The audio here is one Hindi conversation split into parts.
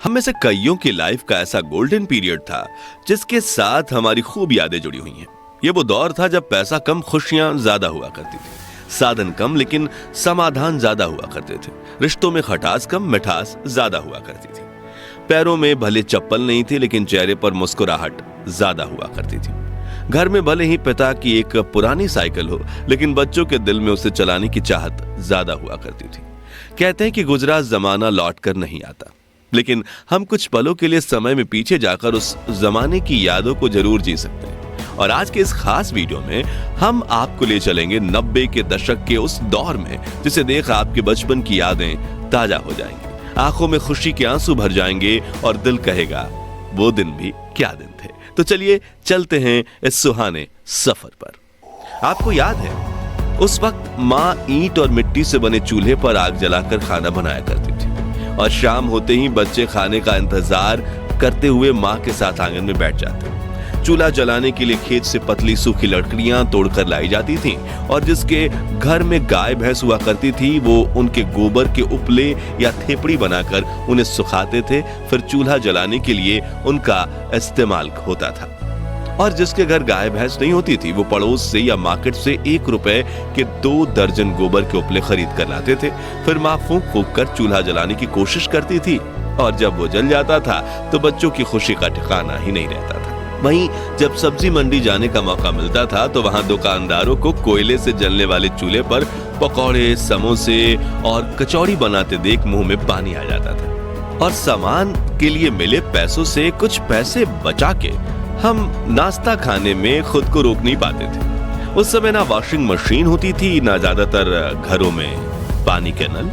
हम में से कईयों की लाइफ का ऐसा गोल्डन पीरियड था जिसके साथ हमारी खूब यादें जुड़ी हुई हैं। ये वो दौर था जब पैसा कम, खुशियां ज्यादा हुआ करती थी, साधन कम लेकिन समाधान ज्यादा हुआ करते थे, रिश्तों में खटास कम, मिठास ज्यादा हुआ करती थी। पैरों में भले चप्पल नहीं थी लेकिन चेहरे पर मुस्कुराहट ज्यादा हुआ करती थी। घर में भले ही पिता की एक पुरानी साइकिल हो लेकिन बच्चों के दिल में उसे चलाने की चाहत ज्यादा हुआ करती थी। कहते हैं कि गुजरा जमाना लौट कर नहीं आता, लेकिन हम कुछ पलों के लिए समय में पीछे जाकर उस जमाने की यादों को जरूर जी सकते हैं। और आज के इस खास वीडियो में हम आपको ले चलेंगे 90 के दशक के उस दौर में जिसे देख आपके बचपन की यादें ताजा हो जाएंगी, आंखों में खुशी के आंसू भर जाएंगे और दिल कहेगा वो दिन भी क्या दिन थे। तो चलिए चलते हैं इस सुहाने सफर पर। आपको याद है उस वक्त माँ ईंट और मिट्टी से बने चूल्हे पर आग जलाकर खाना बनाया करती थी और शाम होते ही बच्चे खाने का इंतजार करते हुए माँ के साथ आंगन में बैठ जाते। चूल्हा जलाने के लिए खेत से पतली सूखी लकड़ियां तोड़कर लाई जाती थीं और जिसके घर में गाय भैंस हुआ करती थी वो उनके गोबर के उपले या थेपड़ी बनाकर उन्हें सुखाते थे। फिर चूल्हा जलाने के लिए उनका इस्तेमाल होता था। और जिसके घर गाय भैंस नहीं होती थी वो पड़ोस से या मार्केट से 1 रुपए के 2 दर्जन गोबर के उपले खरीद कर लाते थे। फिर माँ फूंक फूंक कर चूल्हा जलाने की कोशिश करती थी और जब वो जल जाता था तो बच्चों की खुशी का ठिकाना ही नहीं रहता था। वहीं जब सब्जी मंडी जाने का मौका मिलता था तो वहां दुकानदारों को कोयले से जलने वाले चूल्हे पर पकौड़े, समोसे और कचौड़ी बनाते देख मुंह में पानी आ जाता था। और सामान के लिए मिले पैसों से कुछ पैसे बचा के हम नाश्ता खाने में खुद को रोक नहीं पाते थे। उस समय ना वॉशिंग मशीन होती थी, ना ज्यादातर घरों में पानी के नल।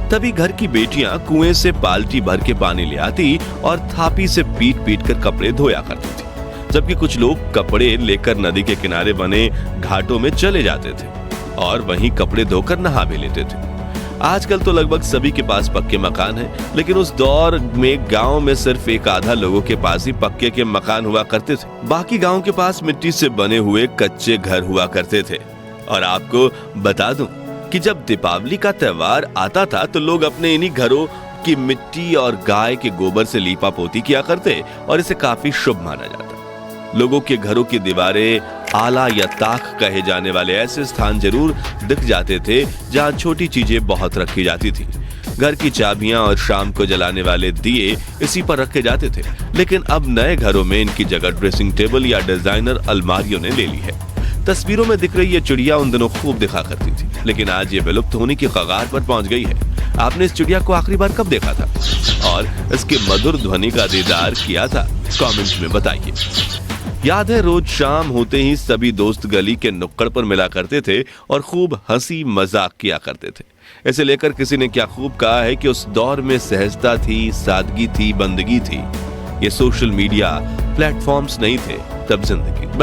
तभी घर की बेटियां कुएं से बाल्टी भर के पानी ले आती और थापी से पीट पीट कर कपड़े धोया करती थी, जबकि कुछ लोग कपड़े लेकर नदी के किनारे बने घाटों में चले जाते थे और वहीं कपड़े धोकर नहा भी लेते थे। आजकल तो लगभग सभी के पास पक्के मकान हैं, लेकिन उस दौर में गांव में सिर्फ एक आधा लोगों के पास ही पक्के के मकान हुआ करते थे। बाकी गांव के पास मिट्टी से बने हुए कच्चे घर हुआ करते थे। और आपको बता दूं कि जब दीपावली का त्योहार आता था तो लोग अपने इन्हीं घरों की मिट्टी और गाय के गोबर से लीपा पोती किया करते और इसे काफी शुभ माना जाता। लोगों के घरों की दीवारें आला या ताक कहे जाने वाले ऐसे स्थान जरूर दिख जाते थे जहां छोटी चीजें बहुत रखी जाती थी। घर की चाबियां और शाम को जलाने वाले दिए इसी पर रखे जाते थे, लेकिन अब नए घरों में इनकी जगह ड्रेसिंग टेबल या डिजाइनर अलमारियों ने ले ली है। तस्वीरों में दिख रही ये चिड़िया उन दिनों खूब दिखा करती थी, लेकिन आज ये विलुप्त होने की कगार पर पहुंच गई है। आपने इस चिड़िया को आखिरी बार कब देखा था और इसके मधुर ध्वनि का दीदार किया था? कमेंट में बताइए। याद है रोज शाम होते ही सभी दोस्त गली के नुक्कड़ पर मिला करते थे और खूब हंसी मजाक किया करते थे। इसे लेकर किसी ने क्या खूब कहा है कि उस दौर में सहजता थी, सादगी थी, बंदगी थी। ये सोशल मीडिया प्लेटफॉर्म्स नहीं थे, तब जिंदगी